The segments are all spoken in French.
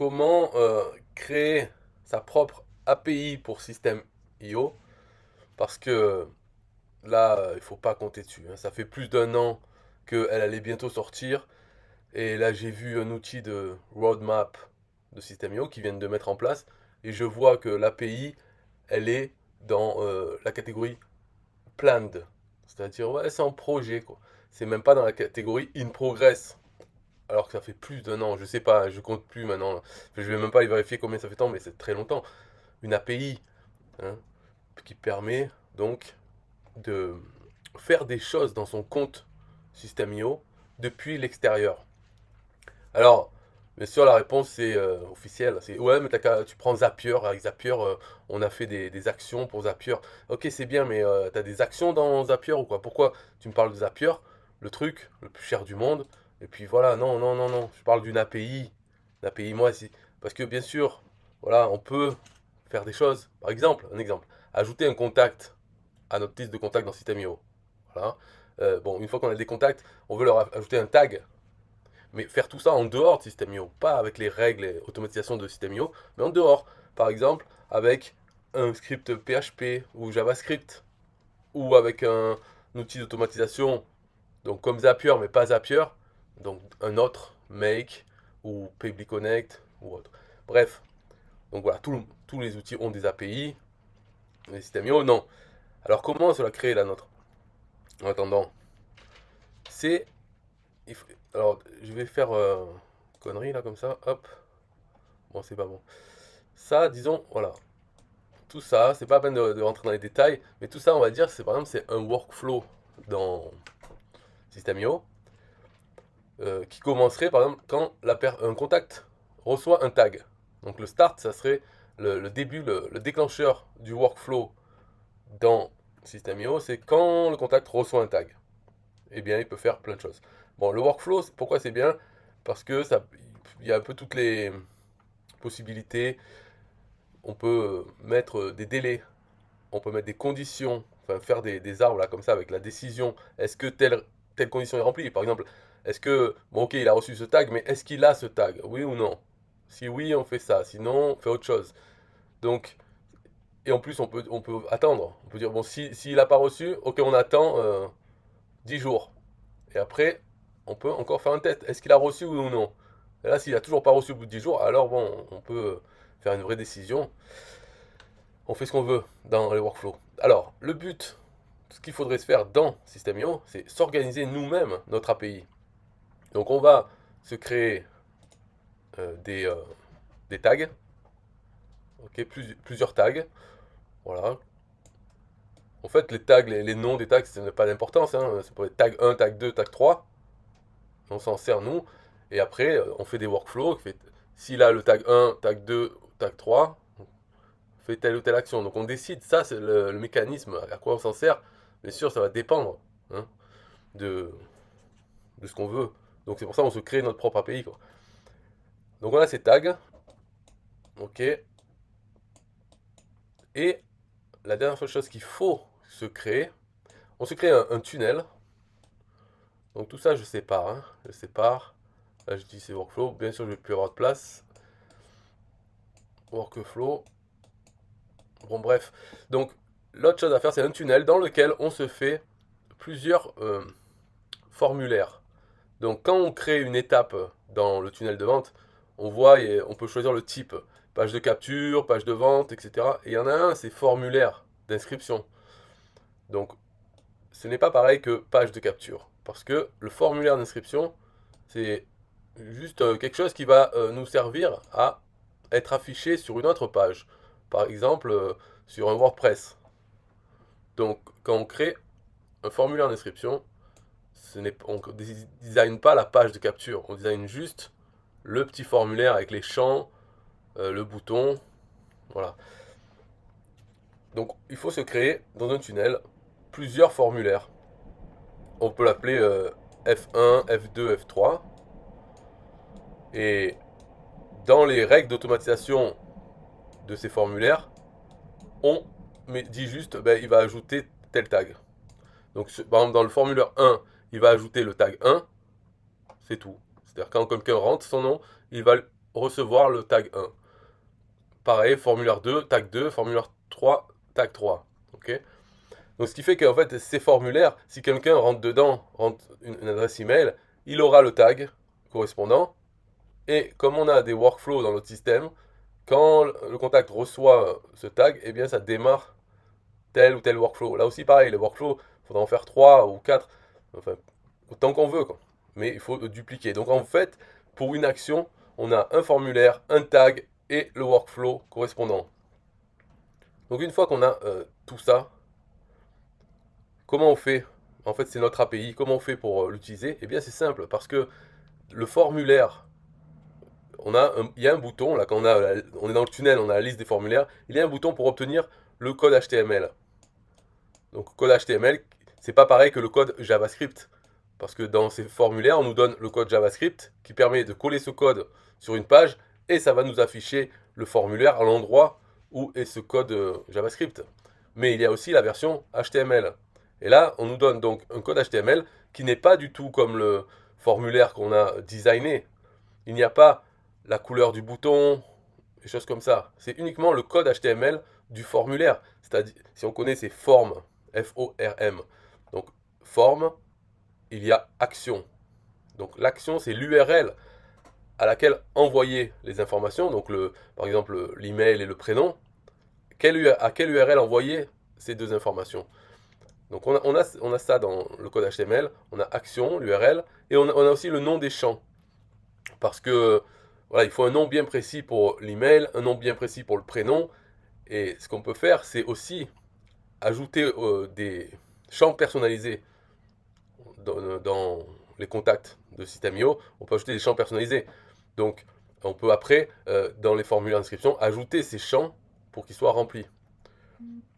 comment créer sa propre API pour System.io parce que là, il faut pas compter dessus, hein. Ça fait plus d'un an qu'elle allait bientôt sortir et là j'ai vu un outil de roadmap de System.io qui viennent de mettre en place et je vois que l'API elle est dans la catégorie planned, c'est-à-dire ouais c'est en projet quoi. C'est même pas dans la catégorie in progress. Alors que ça fait plus d'un an, je sais pas, je compte plus maintenant. Je vais même pas y vérifier combien ça fait de temps, mais c'est très longtemps. Une API hein, qui permet donc de faire des choses dans son compte System.io depuis l'extérieur. Alors, bien sûr, la réponse c'est officielle. C'est ouais, mais tu prends Zapier. Avec Zapier, on a fait des actions pour Zapier. Ok, c'est bien, mais t'as des actions dans Zapier ou quoi? Pourquoi tu me parles de Zapier, le truc le plus cher du monde? Et puis voilà, non, non, non, non. Je parle d'une API. L'API, moi, c'est. Parce que bien sûr, voilà, on peut faire des choses. Par exemple, un exemple. Ajouter un contact à notre liste de contacts dans System.io. Voilà. Bon, une fois qu'on a des contacts, on veut leur ajouter un tag. Mais faire tout ça en dehors de System.io, pas avec les règles et automatisation de System.io, mais en dehors. Par exemple, avec un script PHP ou JavaScript, ou avec un outil d'automatisation, donc comme Zapier, mais pas Zapier, donc un autre, Make, ou Payly Connect, ou autre. Bref, donc voilà, tous les outils ont des API, les System.io, non. Alors comment on se l'a créé la nôtre? En attendant, c'est... Alors, je vais faire connerie là comme ça, hop. Bon, c'est pas bon. Ça, disons, voilà. Tout ça, c'est pas la peine de rentrer dans les détails, mais tout ça, on va dire, c'est par exemple, c'est un workflow dans System.io qui commencerait par exemple quand un contact reçoit un tag. Donc le start, ça serait le début, le déclencheur du workflow dans System.io, c'est quand le contact reçoit un tag. Eh bien, il peut faire plein de choses. Bon, le workflow, pourquoi c'est bien? Parce que ça, il y a un peu toutes les possibilités. On peut mettre des délais, on peut mettre des conditions, enfin faire des arbres là comme ça avec la décision. Est-ce que telle condition est remplie? Par exemple, est-ce que, bon ok, il a reçu ce tag, mais est-ce qu'il a ce tag? Oui ou non? Si oui, on fait ça, sinon, on fait autre chose. Donc, et en plus, on peut attendre. On peut dire, bon, s'il n'a pas reçu, ok, on attend 10 jours. Et après, on peut encore faire un test. Est-ce qu'il a reçu ou non? Et là, s'il a toujours pas reçu au bout de 10 jours, alors bon, on peut faire une vraie décision. On fait ce qu'on veut dans les workflows. Alors, le but, ce qu'il faudrait se faire dans System.io, c'est s'organiser nous-mêmes notre API. Donc, on va se créer euh, des, euh, des tags, ok, plusieurs tags. Voilà. En fait, les tags, les noms des tags, ça n'a pas d'importance, hein. C'est pour les tag 1, tag 2, tag 3. On s'en sert nous. Et après, on fait des workflows. S'il a le tag 1, tag 2, tag 3, on fait telle ou telle action. Donc on décide, ça c'est le mécanisme, à quoi on s'en sert. Bien sûr, ça va dépendre hein, de, de ce qu'on veut. Donc c'est pour ça qu'on se crée notre propre API, quoi. Donc on a ces tags, ok. Et la dernière chose qu'il faut se créer, on se crée un tunnel. Donc tout ça, je sépare, hein, je sépare. Là, je dis c'est workflow. Bien sûr, je vais plus avoir de place. Workflow. Bon, bref. Donc, l'autre chose à faire, c'est un tunnel dans lequel on se fait plusieurs formulaires. Donc, quand on crée une étape dans le tunnel de vente, on voit et on peut choisir le type. Page de capture, page de vente, etc. Et il y en a un, c'est formulaire d'inscription. Donc, ce n'est pas pareil que page de capture. Parce que le formulaire d'inscription, c'est juste quelque chose qui va nous servir à être affiché sur une autre page. Par exemple, sur un WordPress. Donc, quand on crée un formulaire d'inscription, on ne design pas la page de capture, on design juste le petit formulaire avec les champs, le bouton, voilà. Donc, il faut se créer dans un tunnel plusieurs formulaires. On peut l'appeler F1, F2, F3. Et dans les règles d'automatisation de ces formulaires, on dit juste, ben, il va ajouter tel tag. Donc, par exemple, dans le formulaire 1, il va ajouter le tag 1, c'est tout. C'est-à-dire quand quelqu'un rentre son nom, il va recevoir le tag 1. Pareil, formulaire 2, formulaire 3, tag 3. Ok. Donc ce qui fait qu'en fait, ces formulaires, si quelqu'un rentre dedans, rentre une adresse email, il aura le tag correspondant. Et comme on a des workflows dans notre système, quand le contact reçoit ce tag, eh bien ça démarre tel ou tel workflow. Là aussi pareil, les workflows, il faudra en faire 3 ou 4, enfin autant qu'on veut, quoi. Mais il faut le dupliquer. Donc en fait, pour une action, on a un formulaire, un tag et le workflow correspondant. Donc une fois qu'on a tout ça, comment on fait? En fait, c'est notre API. Comment on fait pour l'utiliser? Eh bien, c'est simple, parce que le formulaire, il y a un bouton, là, quand on est dans le tunnel, on a la liste des formulaires, il y a un bouton pour obtenir le code HTML. Donc, code HTML, c'est pas pareil que le code JavaScript. Parce que dans ces formulaires, on nous donne le code JavaScript qui permet de coller ce code sur une page et ça va nous afficher le formulaire à l'endroit où est ce code JavaScript. Mais il y a aussi la version HTML. Et là, on nous donne donc un code HTML qui n'est pas du tout comme le formulaire qu'on a designé. Il n'y a pas la couleur du bouton, des choses comme ça. C'est uniquement le code HTML du formulaire. C'est-à-dire, si on connaît ces formes, F-O-R-M. Donc, forme, il y a action. Donc, l'action, c'est l'URL à laquelle envoyer les informations. Donc, par exemple, l'email et le prénom. À quelle URL envoyer ces deux informations. Donc, on a ça dans le code HTML. On a action, l'URL, et on a aussi le nom des champs. Parce que voilà, il faut un nom bien précis pour l'email, un nom bien précis pour le prénom. Et ce qu'on peut faire, c'est aussi ajouter des champs personnalisés dans les contacts de System.io. On peut ajouter des champs personnalisés. Donc, on peut après, dans les formulaires d'inscription, ajouter ces champs pour qu'ils soient remplis.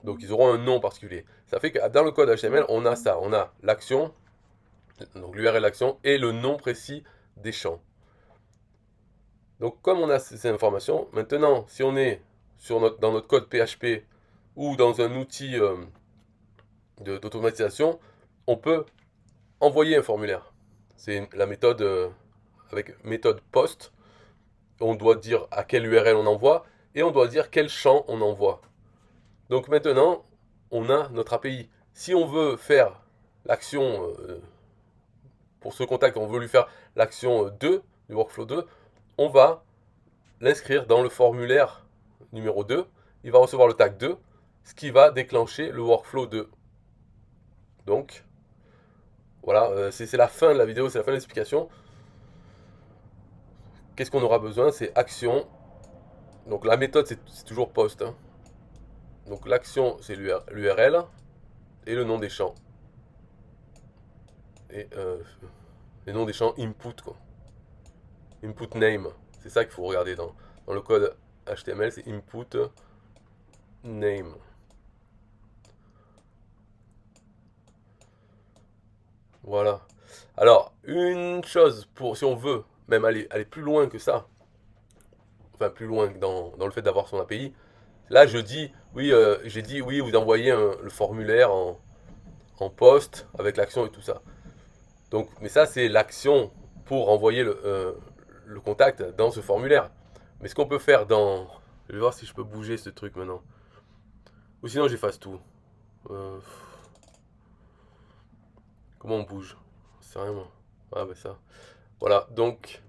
Donc, ils auront un nom particulier. Ça fait que dans le code HTML, on a ça. On a l'action, donc l'URL l'action, et le nom précis des champs. Donc, comme on a ces informations, maintenant, si on est dans notre code PHP ou dans un outil d'automatisation, on peut envoyer un formulaire. C'est la méthode avec méthode post. On doit dire à quelle URL on envoie et on doit dire quel champ on envoie. Donc maintenant, on a notre API. Si on veut faire l'action pour ce contact, on veut lui faire l'action 2 du workflow 2, on va l'inscrire dans le formulaire numéro 2. Il va recevoir le tag 2, ce qui va déclencher le workflow 2. Donc, voilà, c'est la fin de la vidéo, c'est la fin de l'explication. Qu'est-ce qu'on aura besoin? C'est action. Donc la méthode, c'est toujours post. Hein. Donc l'action, c'est l'URL et le nom des champs. Et les noms des champs input, quoi. Input name. C'est ça qu'il faut regarder dans le code HTML, c'est input name. Voilà. Alors, une chose, si on veut même aller plus loin que ça, enfin plus loin que dans le fait d'avoir son API, là je dis, oui, j'ai dit, oui, vous envoyez le formulaire en post avec l'action et tout ça. Donc, mais ça, c'est l'action pour envoyer le contact dans ce formulaire. Mais ce qu'on peut faire dans... Je vais voir si je peux bouger ce truc maintenant. Ou sinon, j'efface tout. Euh, Comment on bouge? C'est rien, moi. Ah, bah ça. Voilà, donc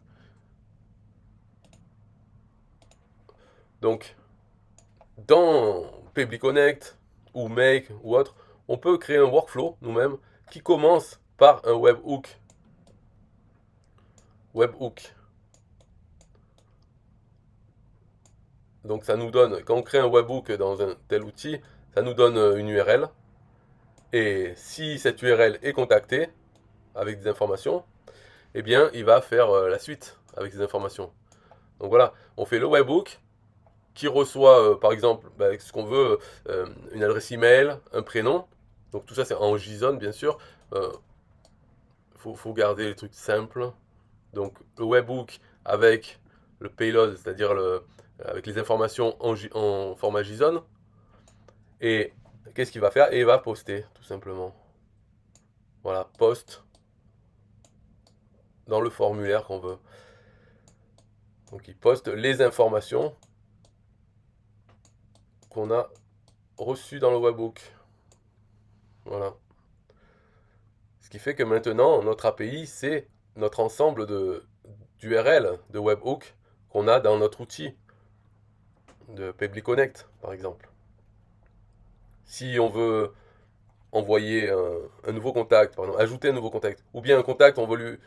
dans Pebble Connect ou Make ou autre, on peut créer un workflow nous-mêmes qui commence par un webhook. Webhook. Donc ça nous donne, quand on crée un webhook dans un tel outil, ça nous donne une URL. Et si cette URL est contactée avec des informations, eh bien il va faire la suite avec ces informations. Donc voilà, on fait le webhook qui reçoit par exemple ce qu'on veut, une adresse email, un prénom. Donc tout ça c'est en JSON bien sûr. Faut garder les trucs simples. Donc le webhook avec le payload, c'est-à-dire avec les informations en format JSON. Et qu'est-ce qu'il va faire? Et il va poster, tout simplement. Voilà, post dans le formulaire qu'on veut. Donc il poste les informations qu'on a reçues dans le webhook. Voilà. Ce qui fait que maintenant, notre API, c'est notre ensemble d'URL de webhook qu'on a dans notre outil de Pebble Connect, par exemple. Si on veut envoyer un nouveau contact, pardon, ajouter un nouveau contact, ou bien un contact, on veut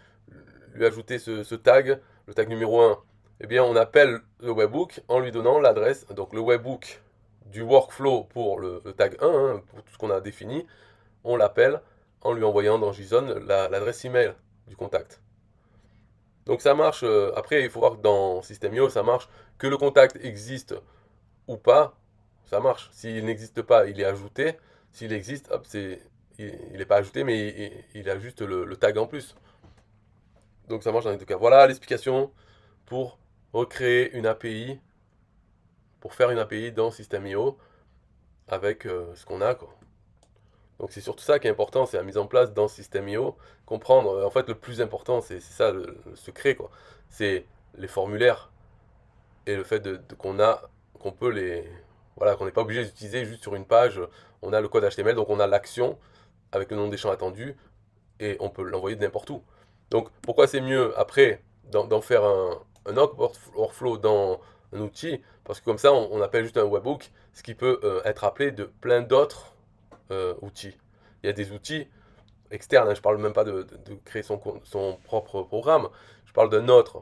lui ajouter ce tag, le tag numéro 1, eh bien on appelle le webhook en lui donnant l'adresse, donc le webhook du workflow pour le tag 1, hein, pour tout ce qu'on a défini, on l'appelle en lui envoyant dans JSON l'adresse email du contact. Donc ça marche, après il faut voir que dans System.io ça marche, que le contact existe ou pas, ça marche. S'il n'existe pas, il est ajouté. S'il existe, hop, il n'est pas ajouté, mais il a juste le tag en plus. Donc ça marche dans les deux cas. Voilà l'explication pour recréer une API, pour faire une API dans System.io avec ce qu'on a, quoi. Donc c'est surtout ça qui est important, c'est la mise en place dans System.io. Comprendre, en fait le plus important, c'est ça le secret, quoi. C'est les formulaires et le fait qu'on peut voilà, qu'on n'est pas obligé d'utiliser juste sur une page. On a le code HTML, donc on a l'action avec le nom des champs attendus et on peut l'envoyer de n'importe où. Donc pourquoi c'est mieux après d'en faire un autre workflow dans un outil? Parce que comme ça, on appelle juste un webhook, ce qui peut être appelé de plein d'autres outils. Il y a des outils externes, hein, je ne parle même pas de créer son propre programme, je parle d'un autre.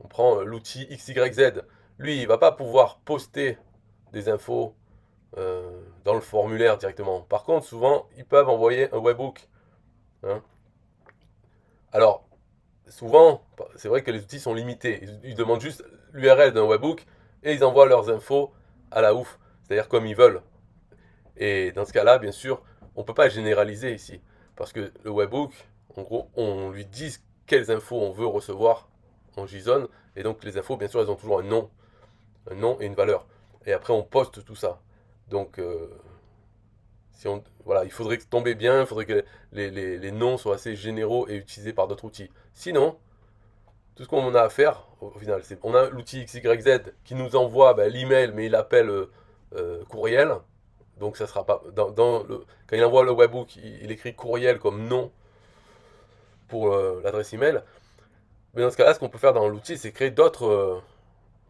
On prend l'outil XYZ. Lui, il ne va pas pouvoir poster des infos dans le formulaire directement. Par contre, souvent, ils peuvent envoyer un webhook, hein. Alors, souvent, c'est vrai que les outils sont limités. Ils demandent juste l'URL d'un webhook et ils envoient leurs infos à la ouf, c'est-à-dire comme ils veulent. Et dans ce cas-là, bien sûr, on ne peut pas généraliser ici. Parce que le webhook, en gros, on lui dit quelles infos on veut recevoir en JSON. Et donc les infos, bien sûr, elles ont toujours un nom et une valeur. Et après, on poste tout ça. Donc, voilà, il faudrait tomber bien, il faudrait que les noms soient assez généraux et utilisés par d'autres outils. Sinon, tout ce qu'on a à faire, au final, c'est on a l'outil XYZ qui nous envoie l'email, mais il appelle courriel. Donc ça sera pas quand il envoie le webhook, il écrit courriel comme nom pour l'adresse email. Mais dans ce cas-là, ce qu'on peut faire dans l'outil, c'est créer d'autres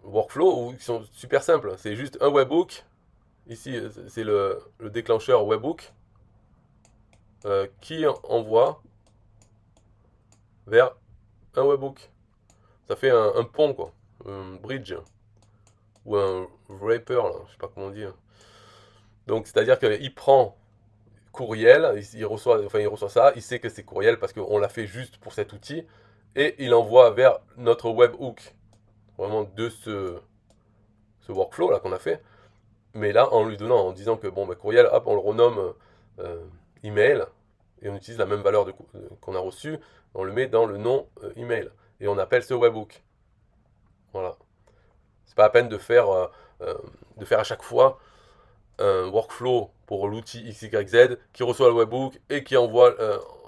workflows qui sont super simples. C'est juste un webhook. Ici, c'est le déclencheur webhook qui envoie vers un webhook. Ça fait un pont, quoi. Un bridge. Ou un wrapper, là, je sais pas comment dire. Donc, c'est-à-dire qu'il prend courriel, il reçoit ça, il sait que c'est courriel parce qu'on l'a fait juste pour cet outil, et il envoie vers notre webhook, vraiment de ce workflow là qu'on a fait, mais là en lui donnant, en disant que bon, courriel, hop, on le renomme email, et on utilise la même valeur qu'on a reçue, on le met dans le nom email, et on appelle ce webhook. Voilà. C'est pas la peine de faire à chaque fois un workflow pour l'outil XYZ qui reçoit le webhook et qui envoie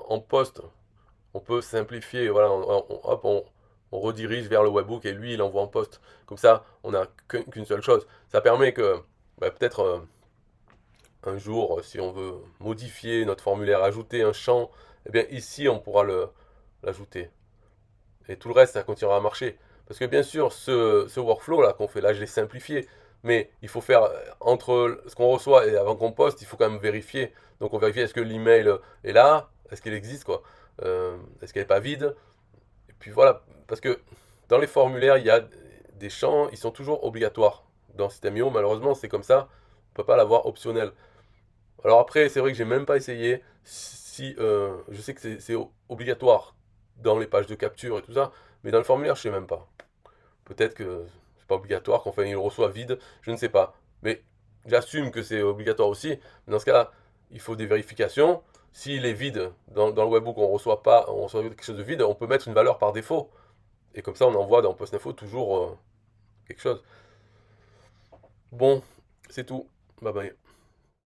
en poste. On peut simplifier, voilà, hop, on redirige vers le webhook et lui il envoie en poste. Comme ça, on n'a qu'une seule chose. Ça permet que peut-être un jour, si on veut modifier notre formulaire, ajouter un champ, eh bien ici on pourra l'ajouter. Et tout le reste, ça continuera à marcher. Parce que bien sûr, ce workflow-là qu'on fait là, je l'ai simplifié. Mais il faut faire entre ce qu'on reçoit et avant qu'on poste, il faut quand même vérifier. Donc on vérifie est-ce que l'email est là, est-ce qu'il existe, quoi. Est-ce qu'elle n'est pas vide. Et puis voilà, parce que dans les formulaires, il y a des champs, ils sont toujours obligatoires. Dans System.io, malheureusement, c'est comme ça. On ne peut pas l'avoir optionnel. Alors après, c'est vrai que j'ai même pas essayé. Si je sais que c'est obligatoire dans les pages de capture et tout ça, mais dans le formulaire, je sais même pas. Peut-être que c'est pas obligatoire, qu'enfin il le reçoit vide, je ne sais pas. Mais j'assume que c'est obligatoire aussi. Mais dans ce cas-là, il faut des vérifications. S'il est vide dans le webhook, on reçoit quelque chose de vide, on peut mettre une valeur par défaut. Et comme ça, on envoie dans PostInfo toujours quelque chose. Bon, c'est tout. Bye bye.